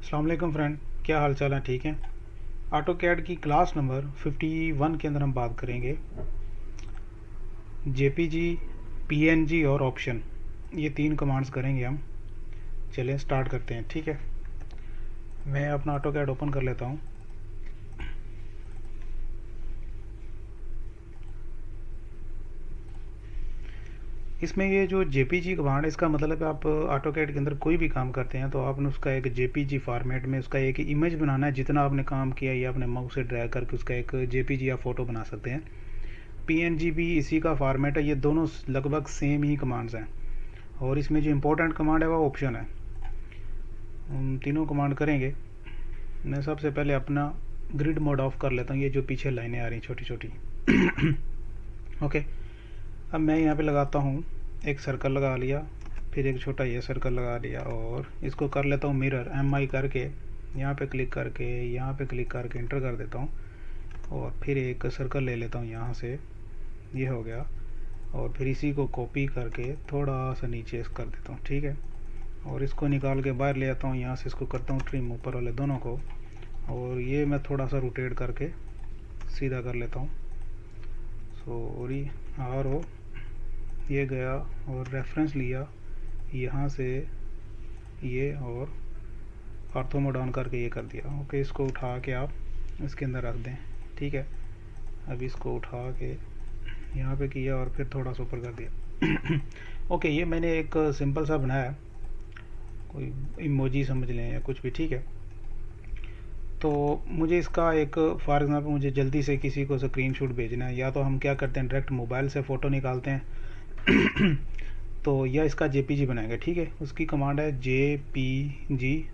अस्सलाम वालेकुम फ्रेंड, क्या हाल चाल है? ठीक है। ऑटो कैड की क्लास नंबर 51 के अंदर हम बात करेंगे जेपीजी, पीएनजी और ऑप्शन, ये तीन कमांड्स करेंगे हम। चलें स्टार्ट करते हैं। ठीक है, मैं अपना ऑटो कैड ओपन कर लेता हूँ। इसमें ये जो जेपीजी कमांड है, इसका मतलब है आप ऑटो कैड के अंदर कोई भी काम करते हैं तो आपने उसका एक जेपीजी फॉर्मेट में उसका एक इमेज बनाना है। जितना आपने काम किया ये अपने माउस से ड्रैग करके उसका एक जेपीजी या फ़ोटो बना सकते हैं। पीएनजी भी इसी का फॉर्मेट है। ये दोनों लगभग सेम ही कमांड्स हैं और इसमें जो इम्पोर्टेंट कमांड है वो ऑप्शन है। हम तीनों कमांड करेंगे। मैं सबसे पहले अपना ग्रिड मोड ऑफ कर लेता हूँ। ये जो पीछे लाइनें आ रही छोटी छोटी ओके, अब मैं यहाँ पे लगाता हूँ, एक सर्कल लगा लिया, फिर एक छोटा ये सर्कल लगा लिया और इसको कर लेता हूँ मिरर। MI करके यहाँ पे क्लिक करके यहाँ पे क्लिक करके इंटर कर देता हूँ और फिर एक सर्कल ले लेता हूँ यहाँ से, ये हो गया। और फिर इसी को कॉपी करके थोड़ा सा नीचे कर देता हूँ। ठीक है, और इसको निकाल के बाहर ले आता हूँ। यहाँ से इसको करता हूँ ट्रिम ऊपर वाले दोनों को, और ये मैं थोड़ा सा रोटेट करके सीधा कर लेता हूँ। सॉरी, और वो ये गया और रेफरेंस लिया यहाँ से ये, और ऑर्थो मोड ऑन करके ये कर दिया। ओके, इसको उठा के आप इसके अंदर रख दें। ठीक है, अब इसको उठा के यहाँ पे किया और फिर थोड़ा सा ऊपर कर दिया ओके, ये मैंने एक सिंपल सा बनाया, कोई इमोजी समझ लें या कुछ भी। ठीक है, तो मुझे इसका एक फॉर एग्ज़ाम्पल मुझे जल्दी से किसी को स्क्रीनशॉट भेजना है, या तो हम क्या करते हैं डायरेक्ट मोबाइल से फ़ोटो निकालते हैं तो या इसका जेपीजी बनाएंगे। ठीक है, उसकी कमांड है जेपीजी।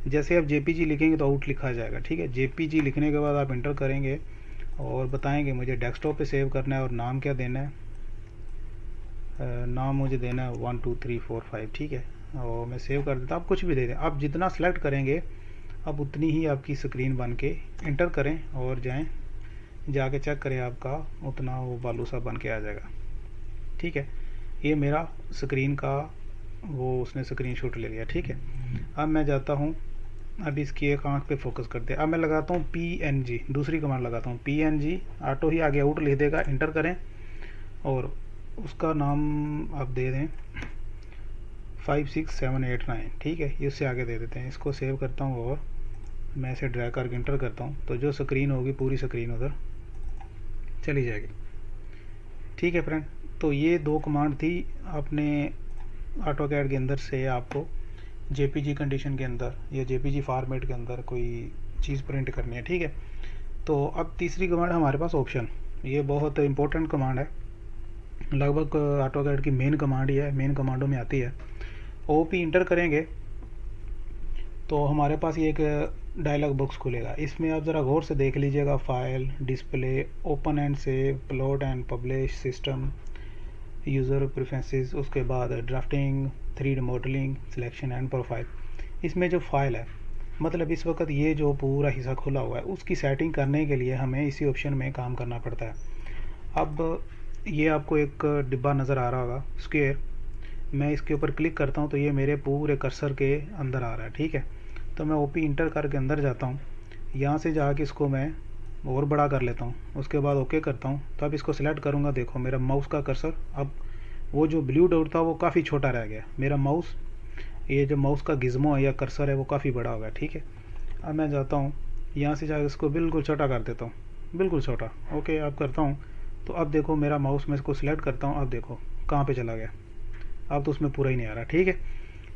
जैसे आप जेपीजी लिखेंगे तो आउट लिखा जाएगा। ठीक है, जेपीजी लिखने के बाद आप इंटर करेंगे और बताएंगे मुझे डेस्कटॉप पे सेव करना है और नाम क्या देना है। नाम मुझे देना है 1 2 3 4 5। ठीक है, और मैं सेव कर देता हूँ। आप कुछ भी दे दें, आप जितना सेलेक्ट करेंगे अब उतनी ही आपकी स्क्रीन बन के, इंटर करें और जाएं, जाके चेक करें, आपका उतना वो बालू सा बन के आ जाएगा। ठीक है, ये मेरा स्क्रीन का वो उसने स्क्रीनशॉट ले लिया। ठीक है, अब मैं जाता हूँ, अब इसकी एक आँख पे फोकस करते हैं। अब मैं लगाता हूँ पीएनजी, दूसरी कमांड लगाता हूँ पीएनजी। ऑटो ही आगे आउट लिख देगा, इंटर करें और उसका नाम आप दे दें 5 6 7 8 9। ठीक है, ये उससे आगे दे देते हैं। इसको सेव करता हूँ और मैं इसे ड्रैग करके इंटर करता हूँ, तो जो स्क्रीन होगी पूरी स्क्रीन उधर चली जाएगी। ठीक है फ्रेंड, तो ये दो कमांड थी अपने ऑटो कैड के अंदर से आपको जेपीजी कंडीशन के अंदर या जेपीजी फॉर्मेट के अंदर कोई चीज़ प्रिंट करनी है। ठीक है, तो अब तीसरी कमांड हमारे पास ऑप्शन। ये बहुत इंपॉर्टेंट कमांड है, लगभग ऑटो कैड की मेन कमांड ही है, मेन कमांडों में आती है। ओपी इंटर करेंगे तो हमारे पास ये एक डायलॉग बॉक्स खुलेगा। इसमें आप ज़रा गौर से देख लीजिएगा, file, display, open and save, plot and publish, system, user preferences, उसके बाद drafting, 3D modelling, selection and profile. इसमें जो फाइल है, मतलब इस वक्त ये जो पूरा हिस्सा खुला हुआ है, उसकी सेटिंग करने के लिए हमें इसी ऑप्शन में काम करना पड़ता है। अब ये आपको एक डिब्बा नज़र आ रहा होगा स्क्वायर, मैं इसके ऊपर क्लिक करता हूँ तो ये मेरे पूरे कर्सर के अंदर आ रहा है। ठीक है, तो मैं ओपी इंटर करके अंदर जाता हूँ, यहाँ से जाके इसको मैं और बड़ा कर लेता हूँ, उसके बाद ओके करता हूँ। तो अब इसको सिलेक्ट करूँगा, देखो मेरा माउस का कर्सर, अब वो जो ब्लू डॉट था वो काफ़ी छोटा रह गया। मेरा माउस, ये जो माउस का गिज़मो है या कर्सर है वो काफ़ी बड़ा हो गया। ठीक है, अब मैं जाता हूँ यहाँ से जाकर इसको बिल्कुल छोटा कर देता हूँ, बिल्कुल छोटा। ओके, अब करता हूँ तो अब देखो मेरा माउस, मैं इसको सिलेक्ट करता हूँ, अब देखो कहाँ पे चला गया, अब तो उसमें पूरा ही नहीं आ रहा। ठीक है,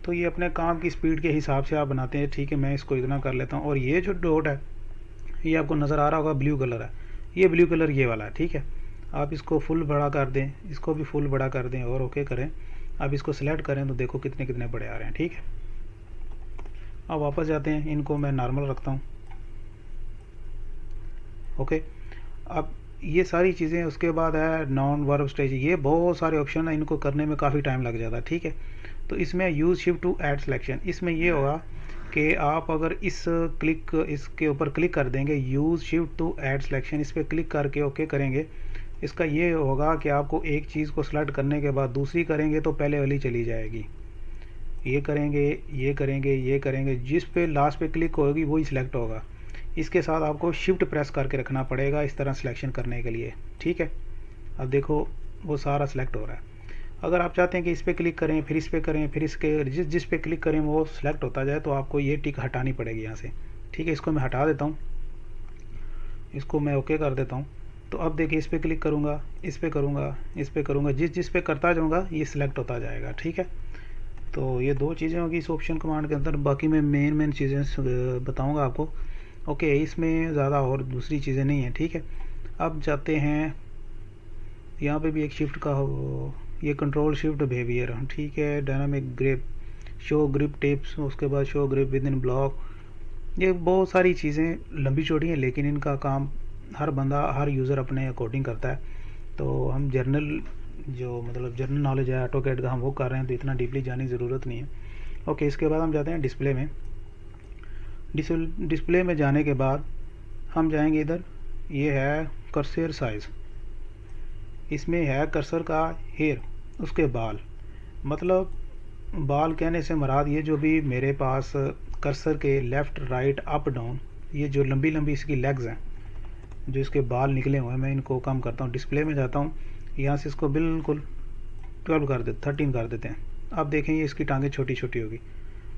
तो ये अपने काम की स्पीड के हिसाब से आप बनाते हैं। ठीक है, मैं इसको इतना कर लेता हूँ और ये जो डॉट है ये आपको नज़र आ रहा होगा ब्लू कलर है, ये ब्लू कलर ये वाला है। ठीक है, आप इसको फुल बड़ा कर दें, इसको भी फुल बड़ा कर दें और ओके करें। अब इसको सिलेक्ट करें तो देखो कितने कितने बड़े आ रहे हैं। ठीक है, अब वापस जाते हैं, इनको मैं नॉर्मल रखता हूँ। ओके, अब ये सारी चीज़ें, उसके बाद है नॉन वर्ब स्टेज, ये बहुत सारे ऑप्शन है, इनको करने में काफ़ी टाइम लग जाता है। ठीक है, तो इसमें use shift to add selection, इसमें ये होगा कि आप अगर इसके ऊपर क्लिक कर देंगे, use shift to add selection, इस पर क्लिक करके ओके करेंगे, इसका ये होगा कि आपको एक चीज़ को सिलेक्ट करने के बाद दूसरी करेंगे तो पहले वाली चली जाएगी। ये करेंगे, ये करेंगे, ये करेंगे, जिस पे लास्ट पे क्लिक होगी वही सिलेक्ट होगा। इसके साथ आपको शिफ्ट प्रेस करके रखना पड़ेगा इस तरह सिलेक्शन करने के लिए, ठीक है। अब देखो वो सारा सिलेक्ट हो रहा है। अगर आप चाहते हैं कि इस पर क्लिक करें, फिर इस पर करें, फिर इसके जिस पे क्लिक करें वो सिलेक्ट होता जाए, तो आपको ये टिक हटानी पड़ेगी यहाँ से, ठीक है। इसको मैं हटा देता हूँ, इसको मैं ओके कर देता हूँ। तो अब देखिए इस पर क्लिक करूँगा, इस पर करूँगा, इस पर करूँगा, जिस पे करता जाऊँगा ये सिलेक्ट होता जाएगा, ठीक है। तो ये दो चीज़ें होगी इस ऑप्शन कमांड के अंदर। बाकी मैं मेन चीज़ें बताऊँगा आपको। ओके, इसमें ज़्यादा और दूसरी चीज़ें नहीं हैं, ठीक है। अब जाते हैं यहाँ पे भी एक शिफ्ट का ये कंट्रोल शिफ्ट बिहेवियर, ठीक है। Dynamic grip, show grip tips, उसके बाद show grip with in block. ये बहुत सारी चीज़ें लंबी चौड़ी हैं, लेकिन इनका काम हर बंदा, हर यूज़र अपने अकॉर्डिंग करता है। तो हम जनरल जो मतलब जनरल नॉलेज है ऑटोकैड का, हम वो कर रहे हैं, तो इतना डीपली जाने की ज़रूरत नहीं है। ओके, इसके बाद हम जाते हैं डिस्प्ले में। डिस्प्ले में जाने के बाद हम जाएंगे इधर, ये है कर्सर साइज़। इसमें है कर्सर का हेयर, उसके बाल, मतलब बाल कहने से मुराद ये जो भी मेरे पास कर्सर के लेफ़्ट राइट अप डाउन, ये जो लंबी लंबी इसकी लेग्स हैं, जो इसके बाल निकले हुए हैं, मैं इनको कम करता हूँ। डिस्प्ले में जाता हूँ, यहाँ से इसको बिल्कुल 12 कर देते, 13 कर देते हैं। अब देखें ये इसकी टांगें छोटी छोटी होगी।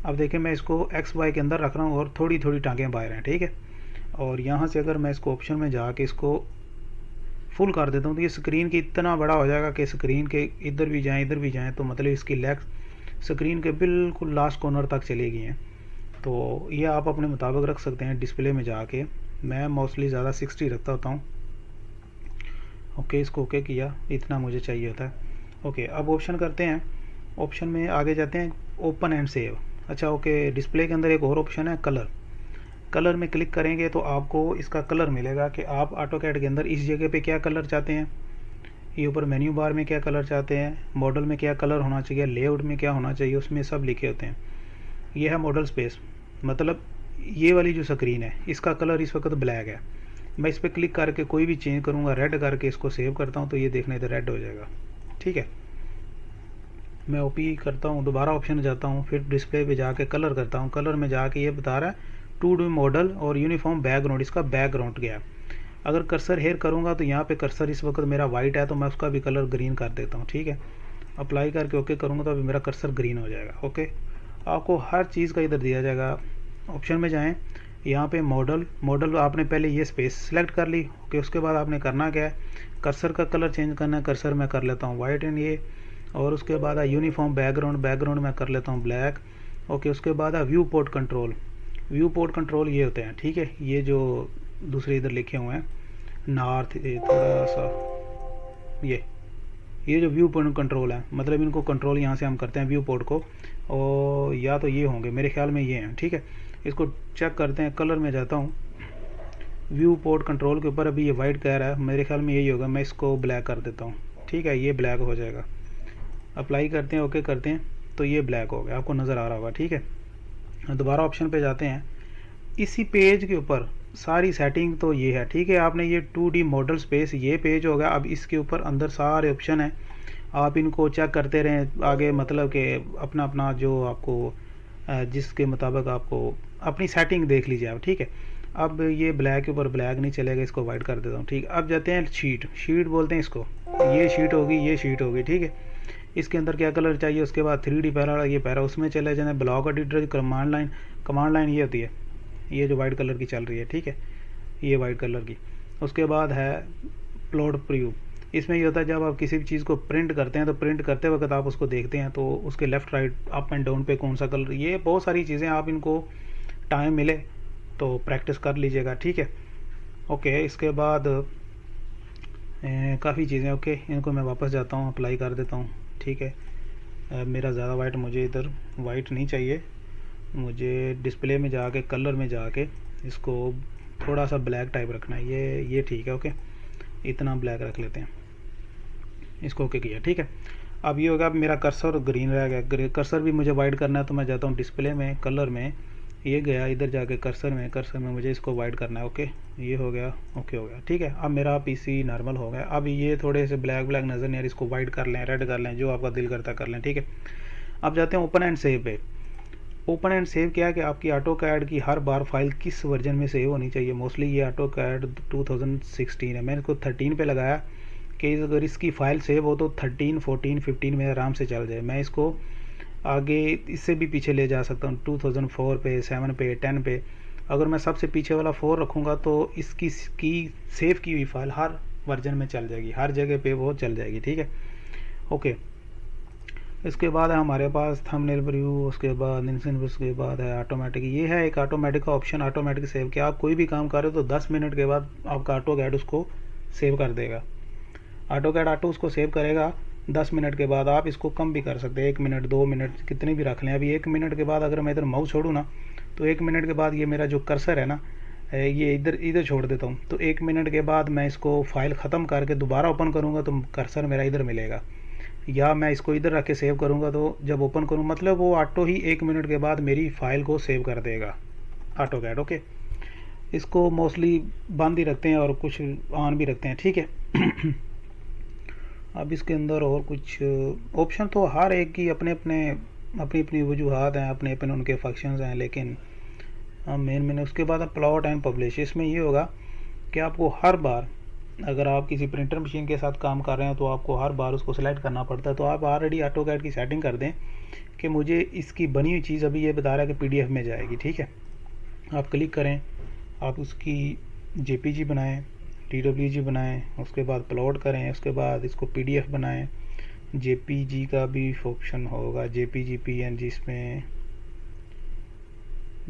अब देखें मैं इसको एक्स वाई के अंदर रख रहा हूँ और थोड़ी थोड़ी टांगें बाहर हैं, ठीक है। और यहाँ से अगर मैं इसको ऑप्शन में जाके इसको फुल कर देता हूँ, तो ये स्क्रीन की इतना बड़ा हो जाएगा कि स्क्रीन के इधर भी जाएँ इधर भी जाएँ, तो मतलब इसकी लेग्स स्क्रीन के बिल्कुल लास्ट कॉर्नर तक चली गई हैं। तो ये आप अपने मुताबिक रख सकते हैं डिस्प्ले में जाके। मैं मोस्टली ज़्यादा 60 रखता होता हूँ। ओके, इसको ओके किया, इतना मुझे चाहिए होता है। ओके, अब ऑप्शन करते हैं, ऑप्शन में आगे जाते हैं, ओपन एंड सेव। अच्छा ओके, डिस्प्ले के अंदर एक और ऑप्शन है कलर। कलर में क्लिक करेंगे तो आपको इसका कलर मिलेगा कि आप ऑटोकैड के अंदर इस जगह पे क्या कलर चाहते हैं। ये ऊपर मेन्यू बार में क्या कलर चाहते हैं, मॉडल में क्या कलर होना चाहिए, लेआउट में क्या होना चाहिए, उसमें सब लिखे होते हैं। ये है मॉडल स्पेस, मतलब ये वाली जो स्क्रीन है इसका कलर इस वक्त ब्लैक है। मैं इस पर क्लिक करके कोई भी चेंज करूँगा, रेड करके इसको सेव करता हूँ, तो ये देखने इधर रेड हो जाएगा, ठीक है। मैं ओपी करता हूँ, दोबारा ऑप्शन जाता हूँ, फिर डिस्प्ले पे जाके कलर करता हूँ। कलर में जाके ये बता रहा है 2D मॉडल और यूनिफॉर्म बैकग्राउंड, इसका बैकग्राउंड गया। अगर कर्सर हेयर करूँगा तो यहाँ पे कर्सर इस वक्त मेरा वाइट है, तो मैं उसका भी कलर ग्रीन कर देता हूँ, ठीक है। अप्लाई करके ओके करूँगा तो अभी मेरा कर्सर ग्रीन हो जाएगा। ओके, आपको हर चीज़ का इधर दिया जाएगा। ऑप्शन में जाएँ, यहाँ पे मॉडल आपने पहले ये स्पेस सेलेक्ट कर ली। ओके, उसके बाद आपने करना क्या है, कर्सर का कलर चेंज करना है। कर्सर मैं कर लेता हूँ वाइट एंड ये, और उसके बाद यूनिफॉर्म बैकग्राउंड मैं कर लेता हूँ ब्लैक। ओके, उसके बाद व्यू पोर्ट कंट्रोल ये होते हैं, ठीक है। ये जो दूसरे इधर लिखे हुए हैं नॉर्थ, थोड़ा सा ये जो व्यू पोर्ट कंट्रोल है, मतलब इनको कंट्रोल यहाँ से हम करते हैं व्यू पोर्ट को, और या तो ये होंगे मेरे ख्याल में ये हैं, ठीक है। इसको चेक करते हैं। कलर में जाता हूँ, व्यू पोर्ट कंट्रोल के ऊपर अभी ये वाइट कह रहा है, मेरे ख्याल में यही होगा। मैं इसको ब्लैक कर देता हूँ, ठीक है, ये ब्लैक हो जाएगा। अप्लाई करते हैं, ओके करते हैं, तो ये ब्लैक हो गया, आपको नज़र आ रहा होगा, ठीक है। दोबारा ऑप्शन पे जाते हैं, इसी पेज के ऊपर सारी सेटिंग तो ये है, ठीक है। आपने ये 2D मॉडल स्पेस ये पेज होगा। अब इसके ऊपर अंदर सारे ऑप्शन हैं, आप इनको चेक करते रहें आगे, मतलब कि अपना अपना जो आपको जिसके मुताबिक आपको अपनी सेटिंग देख लीजिए आप, ठीक है। अब ये ब्लैक के ऊपर ब्लैक नहीं चलेगा, इसको वाइट कर देता हूँ, ठीक है। अब जाते हैं शीट बोलते हैं इसको, ये शीट होगी, ये शीट होगी, ठीक है। इसके अंदर क्या कलर चाहिए, उसके बाद 3D पैरा, ये पैरा उसमें चले जाए। ब्लॉक एडिटर कमांड लाइन ये होती है, ये जो वाइट कलर की चल रही है, ठीक है, ये वाइट कलर की। उसके बाद है प्लॉट प्रीव्यू। इसमें ये होता है जब आप किसी भी चीज़ को प्रिंट करते हैं, तो प्रिंट करते वक्त आप उसको देखते हैं, तो उसके left right up and down पे कौन सा कलर, ये बहुत सारी चीज़ें आप इनको टाइम मिले तो प्रैक्टिस कर लीजिएगा, ठीक है। ओके, इसके बाद काफ़ी चीज़ें, ओके, इनको मैं वापस जाता हूँ, अप्लाई कर देता हूँ, ठीक है। मेरा ज़्यादा वाइट, मुझे इधर वाइट नहीं चाहिए, मुझे डिस्प्ले में जाके कलर में जाके इसको थोड़ा सा ब्लैक टाइप रखना है। ये ठीक है, ओके, इतना ब्लैक रख लेते हैं, इसको ओके किया, ठीक है। अब ये होगा, अब मेरा कर्सर ग्रीन रह गया। कर्सर भी मुझे वाइट करना है, तो मैं जाता हूँ डिस्प्ले में, कलर में, ये गया, इधर जाके कर्सर में मुझे इसको वाइट करना है। ओके, ये हो गया, ओके हो गया, ठीक है। अब मेरा पीसी नॉर्मल हो गया। अब ये थोड़े से ब्लैक नज़र नहीं आ रही, इसको वाइट कर लें, रेड कर लें, जो आपका दिल करता कर लें, ठीक है। अब जाते हैं ओपन एंड सेव पे। ओपन एंड सेव क्या है कि आपकी ऑटो कैड की हर बार फाइल किस वर्जन में सेव होनी चाहिए। मोस्टली ये ऑटो कैड 2016 है, मैंने इसको 13 पे लगाया कि अगर इसकी फ़ाइल सेव हो तो 13, 14, 15 में आराम से चल जाए। मैं इसको आगे इससे भी पीछे ले जा सकता हूँ, 2004 पे, 7 पे, 10 पे। अगर मैं सबसे पीछे वाला 4 रखूँगा तो इसकी सेव की हुई फाइल हर वर्जन में चल जाएगी, हर जगह पे वो चल जाएगी, ठीक है। ओके, इसके बाद है हमारे पास थंबनेल प्रीव्यू, उसके बाद इंस्टेंट, उसके बाद है ऑटोमेटिक। ये है एक ऑटोमेटिक का ऑप्शन, ऑटोमेटिक सेव कि आप कोई भी काम कर रहे हो तो 10 मिनट के बाद आपका ऑटो कैड उसको सेव कर देगा। ऑटो कैड ऑटो उसको सेव करेगा 10 मिनट के बाद। आप इसको कम भी कर सकते हैं, 1 मिनट, 2 मिनट, कितने भी रख लें। अभी 1 मिनट के बाद अगर मैं इधर माउस छोड़ूँ ना तो 1 मिनट के बाद ये मेरा जो कर्सर है ना, ये इधर छोड़ देता हूँ तो 1 मिनट के बाद मैं इसको फाइल ख़त्म करके दोबारा ओपन करूँगा तो कर्सर मेरा इधर मिलेगा। या मैं इसको इधर रख के सेव करूँगा तो जब ओपन करूँ मतलब वो ऑटो ही 1 मिनट के बाद मेरी फ़ाइल को सेव कर देगा ऑटो कैड। ओके, इसको मोस्टली बंद ही रखते हैं और कुछ ऑन भी रखते हैं, ठीक है। अब इसके अंदर और कुछ ऑप्शन तो हर एक की अपने अपनी वजूहत हैं, अपने अपने उनके फंक्शंस हैं, लेकिन मेन उसके बाद प्लॉट एंड पब्लिश। इसमें ये होगा कि आपको हर बार अगर आप किसी प्रिंटर मशीन के साथ काम कर रहे हैं तो आपको हर बार उसको सिलेक्ट करना पड़ता है। तो आप ऑलरेडी ऑटो कैड की सेटिंग कर दें कि मुझे इसकी बनी हुई चीज़ अभी ये बता रहा है कि पीडीएफ में जाएगी, ठीक है। आप क्लिक करें, आप उसकी जेपीजी बनाएं, डीडब्ल्यूजी बनाएं, उसके बाद प्लॉट करें, उसके बाद इसको पीडीएफ बनाएं। जेपीजी का भी ऑप्शन होगा, जेपीजी, पीएनजी, इसमें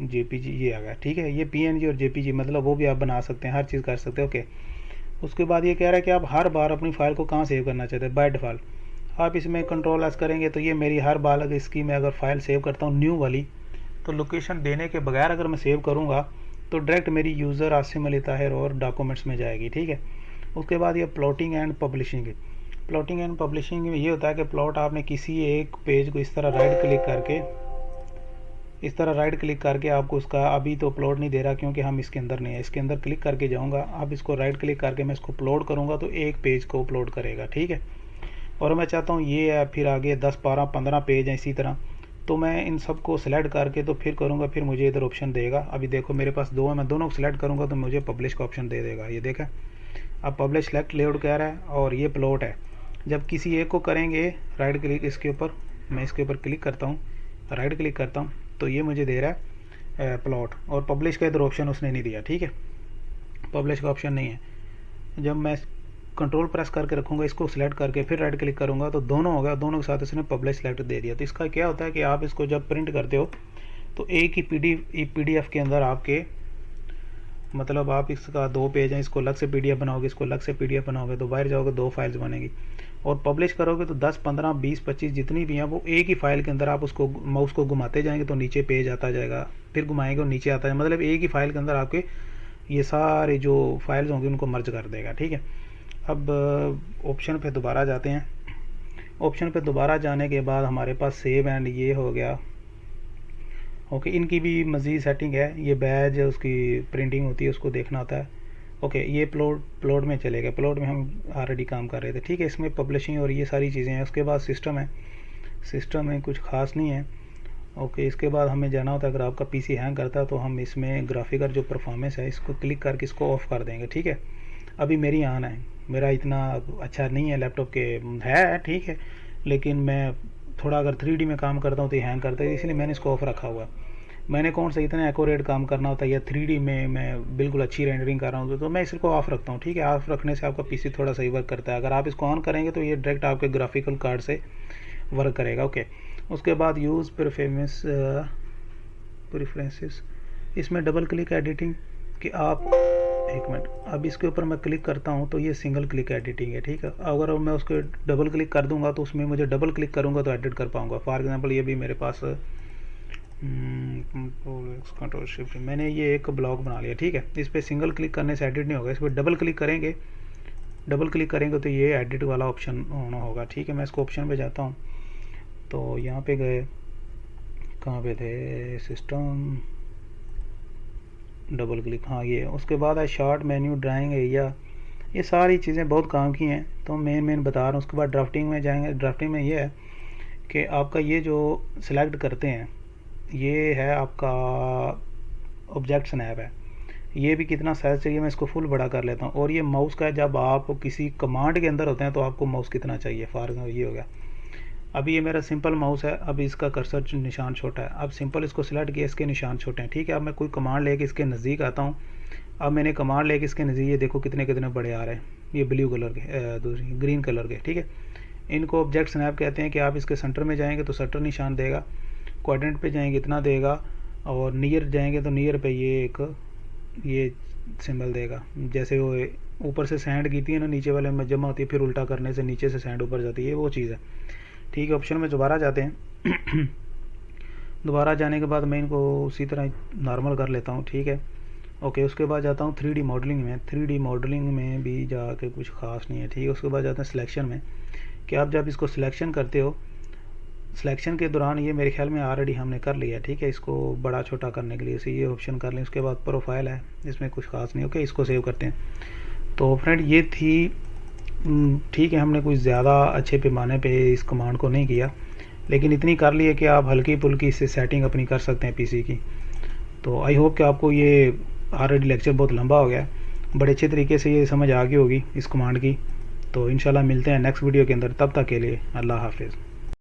जेपीजी ये आ गया, ठीक है। ये पीएनजी और जेपीजी मतलब वो भी आप बना सकते हैं, हर चीज़ कर सकते हैं। ओके, उसके बाद ये कह रहा है कि आप हर बार अपनी फ़ाइल को कहाँ सेव करना चाहते हैं। बाय डिफ़ॉल्ट आप इसमें कंट्रोल एस करेंगे तो ये मेरी हर बार अगर इसकी मैं अगर फ़ाइल सेव करता हूँ न्यू वाली, तो लोकेशन देने के बगैर अगर मैं सेव करूँगा तो डायरेक्ट मेरी यूज़र आसिम अली ताहिर और डॉक्यूमेंट्स में जाएगी, ठीक है। उसके बाद ये plotting and publishing. Plotting and publishing में ये होता है कि प्लॉट आपने किसी एक पेज को इस तरह राइट क्लिक करके आपको उसका, अभी तो प्लॉट नहीं दे रहा क्योंकि हम इसके अंदर नहीं है, इसके अंदर क्लिक करके जाऊंगा। अब इसको राइट क्लिक करके मैं इसको अपलोड करूंगा तो एक पेज को अपलोड करेगा, ठीक है। और मैं चाहता हूँ ये है, फिर आगे 10, 12, 15 पेज हैं इसी तरह, तो मैं इन सब को सिलेक्ट करके तो फिर करूँगा, फिर मुझे इधर ऑप्शन देगा। अभी देखो मेरे पास 2 है, मैं दोनों को सिलेक्ट करूँगा तो मुझे पब्लिश का ऑप्शन दे देगा, ये देखा। अब पब्लिश सेलेक्ट लेआउट कह रहा है और ये प्लॉट है। जब किसी एक को करेंगे राइट क्लिक इसके ऊपर, मैं इसके ऊपर क्लिक करता हूँ, राइट क्लिक करता हूँ तो ये मुझे दे रहा है प्लॉट, और पब्लिश का इधर ऑप्शन उसने नहीं दिया, ठीक है। पब्लिश का ऑप्शन नहीं है। जब मैं कंट्रोल प्रेस करके रखूँगा, इसको सिलेक्ट करके फिर राइट क्लिक करूँगा तो दोनों हो गया, दोनों के साथ इसने पब्लिश सेलेक्ट दे दिया। तो इसका क्या होता है कि आप इसको जब प्रिंट करते हो तो एक ही पीडीएफ के अंदर आपके, मतलब आप इसका 2 पेज हैं, इसको अलग से पीडीएफ बनाओगे, इसको अलग से पीडीएफ बनाओगे तो बाहर जाओगे 2 फाइल्स बनेगी। और पब्लिश करोगे तो 10, 15, 20, 25 जितनी भी हैं वो एक ही फाइल के अंदर, आप उसको माउस को घुमाते जाएंगे तो नीचे पेज आता जाएगा, फिर घुमाएंगे और नीचे आता है, मतलब एक ही फाइल के अंदर आपके ये सारे जो फाइल्स होंगे उनको मर्ज कर देगा, ठीक है। अब ऑप्शन पे दोबारा जाते हैं। ऑप्शन पे दोबारा जाने के बाद हमारे पास सेव एंड ये हो गया। ओके, इनकी भी मज़ीद सेटिंग है, ये बैज उसकी प्रिंटिंग होती है उसको देखना होता है। ओके, ये प्लॉट में चलेगा, प्लॉट में हम ऑलरेडी काम कर रहे थे, ठीक है। इसमें पब्लिशिंग और ये सारी चीज़ें हैं। उसके बाद सिस्टम है, सिस्टम में कुछ खास नहीं है। ओके, इसके बाद हमें जाना होता है, अगर आपका पीसी हैंग करता है तो हम इसमें ग्राफिकर जो परफॉर्मेंस है इसको क्लिक करके इसको ऑफ़ कर देंगे, ठीक है। अभी मेरी ऑन है, मेरा इतना अच्छा नहीं है लैपटॉप के, है ठीक है, लेकिन मैं थोड़ा अगर 3D में काम करता हूँ तो ये हैंग करता है, इसलिए मैंने इसको ऑफ रखा हुआ है। मैंने कौन सा इतना एक्यूरेट काम करना होता है या 3D में मैं बिल्कुल अच्छी रेंडरिंग कर रहा हूँ तो मैं इसको ऑफ रखता हूँ, ठीक है। ऑफ रखने से आपका पीसी थोड़ा सही वर्क करता है। अगर आप इसको ऑन करेंगे तो ये डायरेक्ट आपके ग्राफिकल कार्ड से वर्क करेगा। ओके, उसके बाद यूज़ प्रेफरेंसेस, इसमें डबल क्लिक एडिटिंग कि आप, एक मिनट, अब इसके ऊपर मैं क्लिक करता हूँ तो ये सिंगल क्लिक एडिटिंग है, ठीक है। अगर मैं उसको डबल क्लिक कर दूंगा तो उसमें मुझे डबल क्लिक करूँगा तो एडिट कर पाऊँगा। फॉर एग्जांपल ये भी मेरे पास कंट्रोल शिफ्ट, मैंने ये एक ब्लॉग बना लिया, ठीक है। इस पर सिंगल क्लिक करने से एडिट नहीं होगा, इस पर डबल क्लिक करेंगे तो ये एडिट वाला ऑप्शन होना होगा, ठीक है। मैं इसको ऑप्शन पे जाता हूँ तो यहाँ पे गए, कहाँ पे थे, सिस्टम, डबल क्लिक, हाँ ये। उसके बाद है शॉर्ट मेन्यू, ड्राइंग एरिया, ये सारी चीज़ें बहुत काम की हैं तो मेन बता रहा हूँ। उसके बाद ड्राफ्टिंग में जाएंगे। ड्राफ्टिंग में ये है कि आपका ये जो सिलेक्ट करते हैं, ये है आपका ऑब्जेक्ट स्नैप है। ये भी कितना साइज़ चाहिए, मैं इसको फुल बड़ा कर लेता हूँ। और ये माउस का है, जब आप किसी कमांड के अंदर होते हैं तो आपको माउस कितना चाहिए, फॉर एग्जाम्पल ये हो गया। अभी ये मेरा सिंपल माउस है, अब इसका कर्सर निशान छोटा है। अब सिंपल इसको सिलेक्ट किया, इसके निशान छोटे हैं, ठीक है। अब मैं कोई कमांड लेके इसके नज़दीक आता हूँ। अब मैंने कमांड लेके इसके नज़दीक, ये देखो कितने कितने बड़े आ रहे हैं, ये ब्लू कलर के, दूसरी ग्रीन कलर के, ठीक है। इनको ऑब्जेक्ट स्नैप कहते हैं कि आप इसके सेंटर में जाएंगे तो सेंटर निशान देगा, क्वाड्रेंट पे जाएंगे इतना देगा, और नियर जाएंगे तो नियर पे ये एक ये सिंबल देगा। जैसे वो ऊपर से सैंड गिरती है ना, नीचे वाले में जमा होती है, फिर उल्टा करने से नीचे से सैंड ऊपर जाती है, वो चीज़ है, ठीक है। ऑप्शन में दोबारा जाते हैं। दोबारा जाने के बाद मैं इनको उसी तरह नॉर्मल कर लेता हूँ, ठीक है। ओके, उसके बाद जाता हूँ 3D मॉडलिंग में। 3D मॉडलिंग में भी जाके कुछ ख़ास नहीं है, ठीक है। उसके बाद जाते हैं सिलेक्शन में, कि आप जब इसको सिलेक्शन करते हो, सिलेक्शन के दौरान ये मेरे ख्याल में ऑलरेडी हमने कर लिया, ठीक है। इसको बड़ा छोटा करने के लिए इसे ये ऑप्शन कर लें। उसके बाद प्रोफाइल है, इसमें कुछ खास नहीं। ओके, इसको सेव करते हैं। तो फ्रेंड ये थी, ठीक है, हमने कुछ ज़्यादा अच्छे पैमाने पे इस कमांड को नहीं किया, लेकिन इतनी कर ली है कि आप हल्की फुल्की इससे सेटिंग अपनी कर सकते हैं पीसी की। तो आई होप कि आपको ये ऑलरेडी लेक्चर बहुत लंबा हो गया, बड़े अच्छे तरीके से ये समझ आ गई होगी इस कमांड की। तो इंशाल्लाह मिलते हैं नेक्स्ट वीडियो के अंदर, तब तक के लिए अल्लाह हाफिज़।